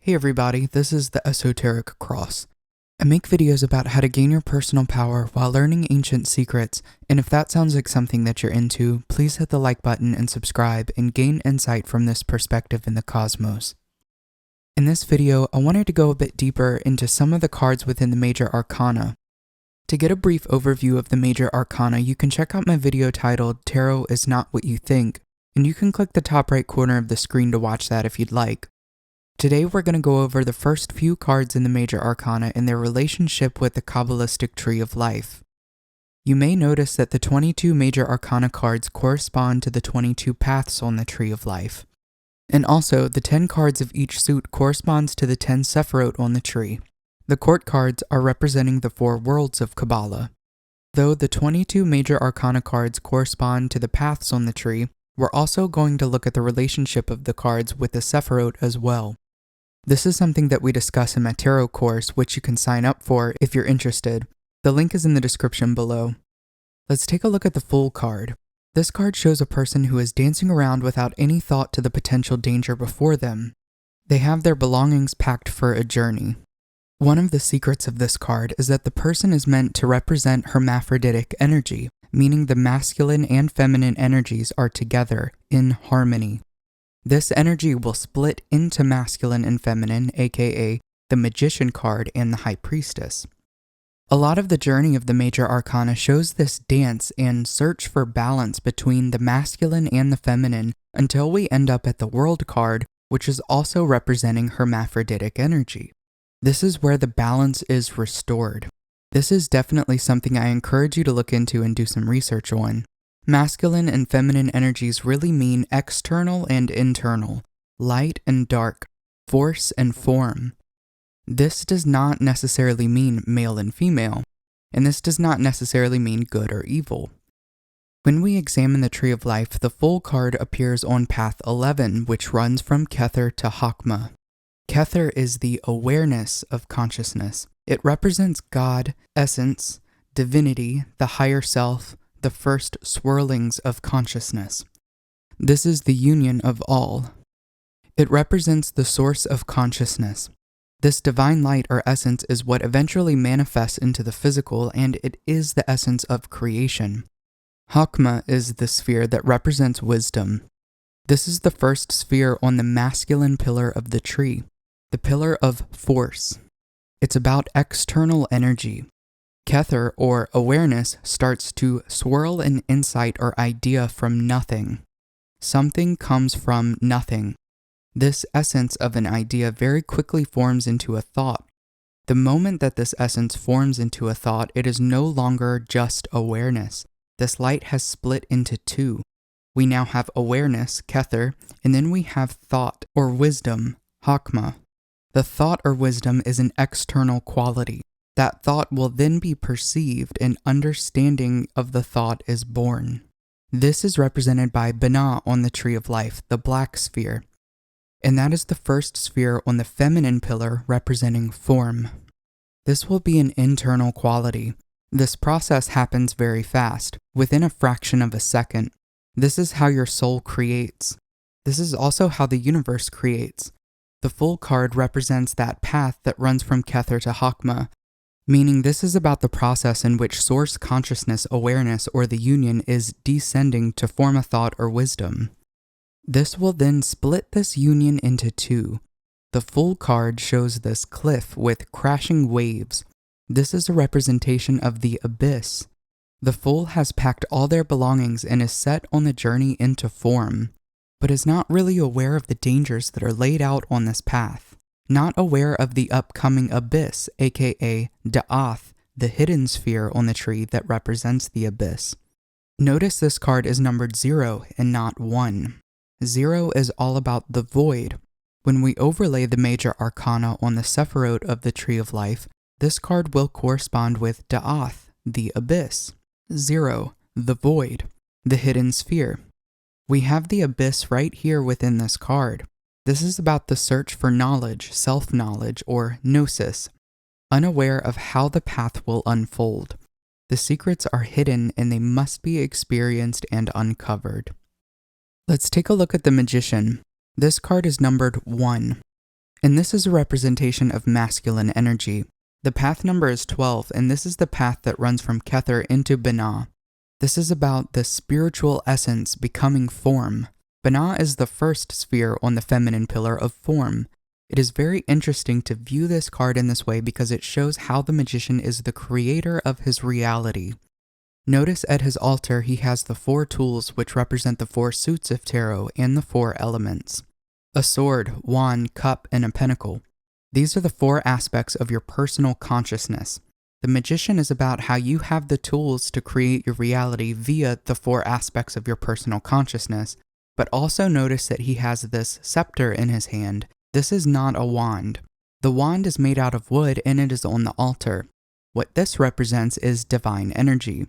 Hey everybody, this is the Esoteric Cross. I make videos about how to gain your personal power while learning ancient secrets, and if that sounds like something that you're into, please hit the like button and subscribe and gain insight from this perspective in the cosmos. In this video, I wanted to go a bit deeper into some of the cards within the Major Arcana. To get a brief overview of the Major Arcana, you can check out my video titled Tarot is Not What You Think, and you can click the top right corner of the screen to watch that if you'd like. Today we're going to go over the first few cards in the Major Arcana and their relationship with the Qabalistic Tree of Life. You may notice that the 22 Major Arcana cards correspond to the 22 paths on the Tree of Life. And also, the 10 cards of each suit corresponds to the 10 Sephirot on the tree. The court cards are representing the 4 worlds of Qabbalah. Though the 22 Major Arcana cards correspond to the paths on the tree, we're also going to look at the relationship of the cards with the Sephirot as well. This is something that we discuss in my tarot course, which you can sign up for if you're interested. The link is in the description below. Let's take a look at the Fool card. This card shows a person who is dancing around without any thought to the potential danger before them. They have their belongings packed for a journey. One of the secrets of this card is that the person is meant to represent hermaphroditic energy, meaning the masculine and feminine energies are together in harmony. This energy will split into masculine and feminine, aka the Magician card and the High Priestess. A lot of the journey of the Major Arcana shows this dance and search for balance between the masculine and the feminine until we end up at the World card, which is also representing hermaphroditic energy. This is where the balance is restored. This is definitely something I encourage you to look into and do some research on. Masculine and feminine energies really mean external and internal, light and dark, force and form. This does not necessarily mean male and female, and this does not necessarily mean good or evil. When we examine the Tree of Life, the Fool card appears on path 11, which runs from Kether to Chokmah. Kether is the awareness of consciousness. It represents God, essence, divinity, the higher self, the first swirlings of consciousness. This is the union of all. It represents the source of consciousness. This divine light or essence is what eventually manifests into the physical, and it is the essence of creation. Chokmah is the sphere that represents wisdom. This is the first sphere on the masculine pillar of the tree, the pillar of force. It's about external energy. Kether, or awareness, starts to swirl an insight or idea from nothing. Something comes from nothing. This essence of an idea very quickly forms into a thought. The moment that this essence forms into a thought, it is no longer just awareness. This light has split into 2. We now have awareness, Kether, and then we have thought or wisdom, Chokmah. The thought or wisdom is an external quality. That thought will then be perceived, and understanding of the thought is born. This is represented by Binah on the Tree of Life, the black sphere. And that is the first sphere on the feminine pillar representing form. This will be an internal quality. This process happens very fast, within a fraction of a second. This is how your soul creates. This is also how the universe creates. The Fool card represents that path that runs from Kether to Chokmah, meaning this is about the process in which source consciousness awareness or the union is descending to form a thought or wisdom. This will then split this union into 2. The Fool card shows this cliff with crashing waves. This is a representation of the abyss. The Fool has packed all their belongings and is set on the journey into form, but is not really aware of the dangers that are laid out on this path. Not aware of the upcoming abyss, aka Da'ath, the hidden sphere on the tree that represents the abyss. Notice this card is numbered 0 and not 1. 0 is all about the void. When we overlay the Major Arcana on the Sephirot of the Tree of Life, this card will correspond with Da'ath, the abyss. 0, the void, the hidden sphere. We have the abyss right here within this card. This is about the search for knowledge, self-knowledge, or gnosis, unaware of how the path will unfold. The secrets are hidden and they must be experienced and uncovered. Let's take a look at the Magician. This card is numbered 1. And this is a representation of masculine energy. The path number is 12, and this is the path that runs from Kether into Binah. This is about the spiritual essence becoming form. Binah is the first sphere on the feminine pillar of form. It is very interesting to view this card in this way because it shows how the magician is the creator of his reality. Notice at his altar he has the 4 tools which represent the 4 suits of tarot and the 4 elements. A sword, wand, cup, and a pentacle. These are the 4 aspects of your personal consciousness. The magician is about how you have the tools to create your reality via the 4 aspects of your personal consciousness, but also notice that he has this scepter in his hand. This is not a wand. The wand is made out of wood and it is on the altar. What this represents is divine energy.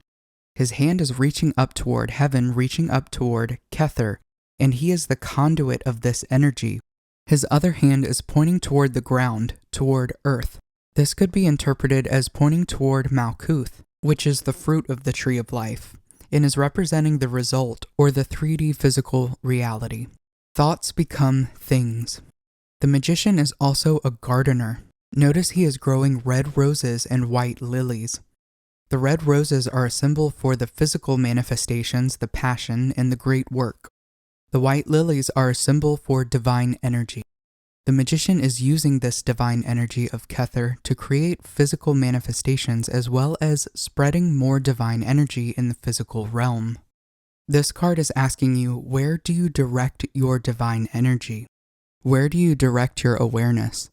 His hand is reaching up toward heaven, reaching up toward Kether, and he is the conduit of this energy. His other hand is pointing toward the ground, toward earth. This could be interpreted as pointing toward Malkuth, which is the fruit of the Tree of Life, and is representing the result or the 3D physical reality. Thoughts become things. The magician is also a gardener. Notice he is growing red roses and white lilies. The red roses are a symbol for the physical manifestations, the passion, and the great work. The white lilies are a symbol for divine energy. The magician is using this divine energy of Kether to create physical manifestations as well as spreading more divine energy in the physical realm. This card is asking you, where do you direct your divine energy? Where do you direct your awareness?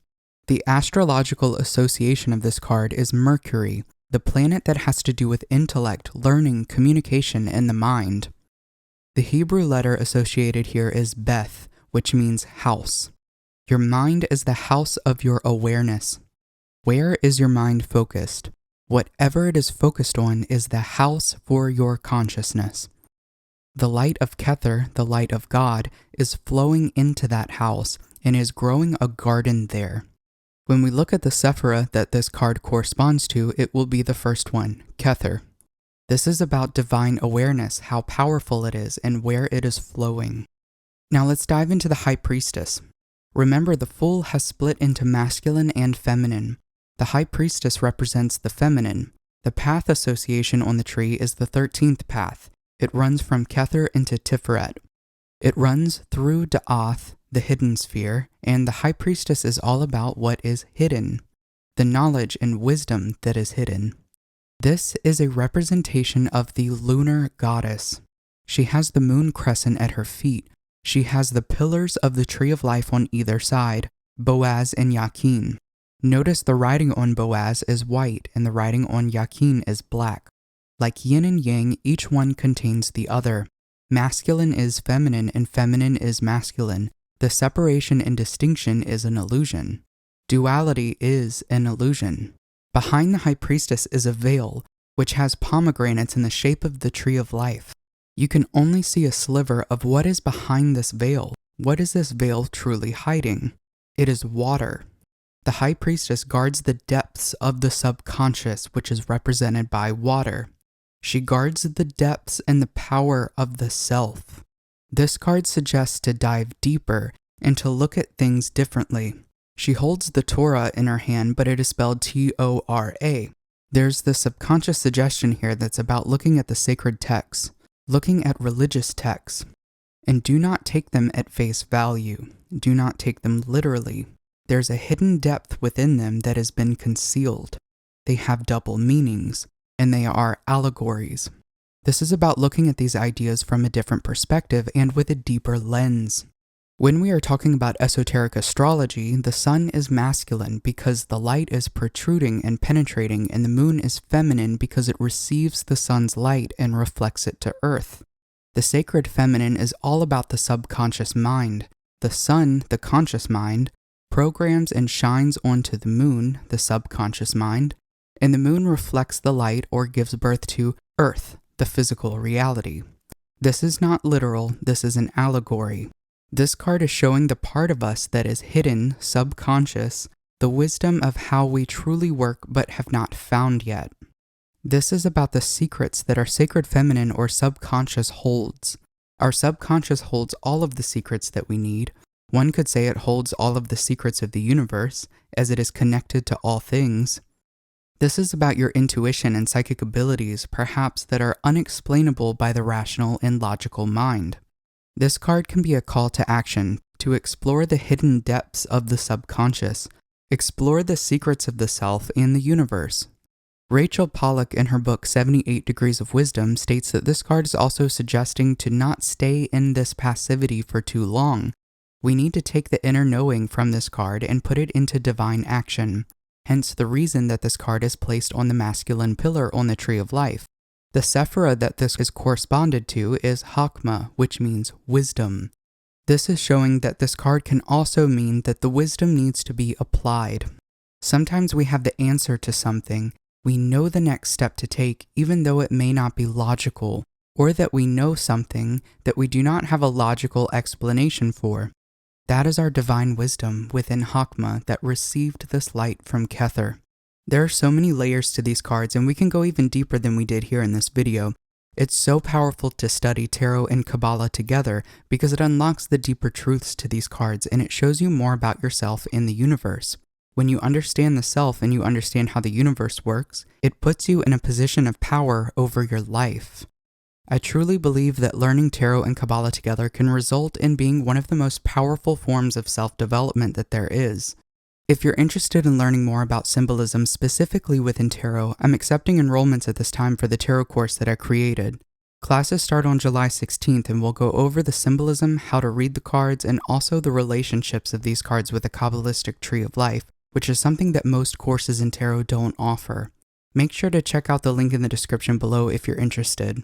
The astrological association of this card is Mercury, the planet that has to do with intellect, learning, communication, and the mind. The Hebrew letter associated here is Beth, which means house. Your mind is the house of your awareness. Where is your mind focused? Whatever it is focused on is the house for your consciousness. The light of Kether, the light of God, is flowing into that house and is growing a garden there. When we look at the Sephirah that this card corresponds to, it will be the first one, Kether. This is about divine awareness, how powerful it is, and where it is flowing. Now let's dive into the High Priestess. Remember, the Fool has split into masculine and feminine. The High Priestess represents the feminine. The path association on the tree is the 13th path. It runs from Kether into Tiferet. It runs through Da'ath, the hidden sphere, and the High Priestess is all about what is hidden, the knowledge and wisdom that is hidden. This is a representation of the lunar goddess. She has the moon crescent at her feet. She has the pillars of the Tree of Life on either side, Boaz and Yakin. Notice the writing on Boaz is white and the writing on Yakin is black. Like yin and yang, each one contains the other. Masculine is feminine and feminine is masculine. The separation and distinction is an illusion. Duality is an illusion. Behind the High Priestess is a veil, which has pomegranates in the shape of the Tree of Life. You can only see a sliver of what is behind this veil. What is this veil truly hiding? It is water. The High Priestess guards the depths of the subconscious, which is represented by water. She guards the depths and the power of the self. This card suggests to dive deeper and to look at things differently. She holds the Torah in her hand, but it is spelled T-O-R-A. There's the subconscious suggestion here that's about looking at the sacred texts, looking at religious texts, and do not take them at face value. Do not take them literally. There's a hidden depth within them that has been concealed. They have double meanings, and they are allegories. This is about looking at these ideas from a different perspective and with a deeper lens. When we are talking about esoteric astrology, the sun is masculine because the light is protruding and penetrating, and the moon is feminine because it receives the sun's light and reflects it to earth. The sacred feminine is all about the subconscious mind. The sun, the conscious mind, programs and shines onto the moon, the subconscious mind, and the moon reflects the light or gives birth to earth, the physical reality. This is not literal, this is an allegory. This card is showing the part of us that is hidden, subconscious, the wisdom of how we truly work but have not found yet. This is about the secrets that our sacred feminine or subconscious holds. Our subconscious holds all of the secrets that we need. One could say it holds all of the secrets of the universe, as it is connected to all things. This is about your intuition and psychic abilities, perhaps that are unexplainable by the rational and logical mind. This card can be a call to action, to explore the hidden depths of the subconscious, explore the secrets of the self and the universe. Rachel Pollack in her book 78 Degrees of Wisdom states that this card is also suggesting to not stay in this passivity for too long. We need to take the inner knowing from this card and put it into divine action. Hence the reason that this card is placed on the masculine pillar on the Tree of Life. The Sephira that this is corresponded to is Hakma, which means wisdom. This is showing that this card can also mean that the wisdom needs to be applied. Sometimes we have the answer to something, we know the next step to take even though it may not be logical, or that we know something that we do not have a logical explanation for. That is our divine wisdom within Hakma that received this light from Kether. There are so many layers to these cards, and we can go even deeper than we did here in this video. It's so powerful to study tarot and Kabbalah together because it unlocks the deeper truths to these cards and it shows you more about yourself in the universe. When you understand the self and you understand how the universe works, it puts you in a position of power over your life. I truly believe that learning tarot and Kabbalah together can result in being one of the most powerful forms of self-development that there is. If you're interested in learning more about symbolism specifically within tarot, I'm accepting enrollments at this time for the tarot course that I created. Classes start on July 16th and we'll go over the symbolism, how to read the cards, and also the relationships of these cards with the Qabalistic Tree of Life, which is something that most courses in tarot don't offer. Make sure to check out the link in the description below if you're interested.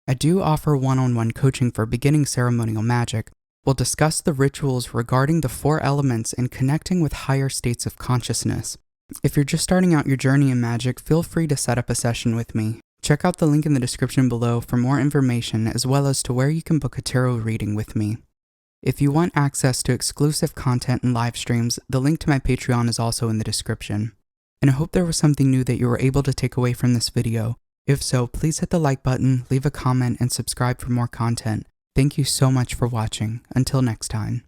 I do offer one-on-one coaching for beginning ceremonial magic. We'll discuss the rituals regarding the 4 elements and connecting with higher states of consciousness. If you're just starting out your journey in magic, feel free to set up a session with me. Check out the link in the description below for more information as well as to where you can book a tarot reading with me. If you want access to exclusive content and live streams, the link to my Patreon is also in the description. And I hope there was something new that you were able to take away from this video. If so, please hit the like button, leave a comment, and subscribe for more content. Thank you so much for watching. Until next time.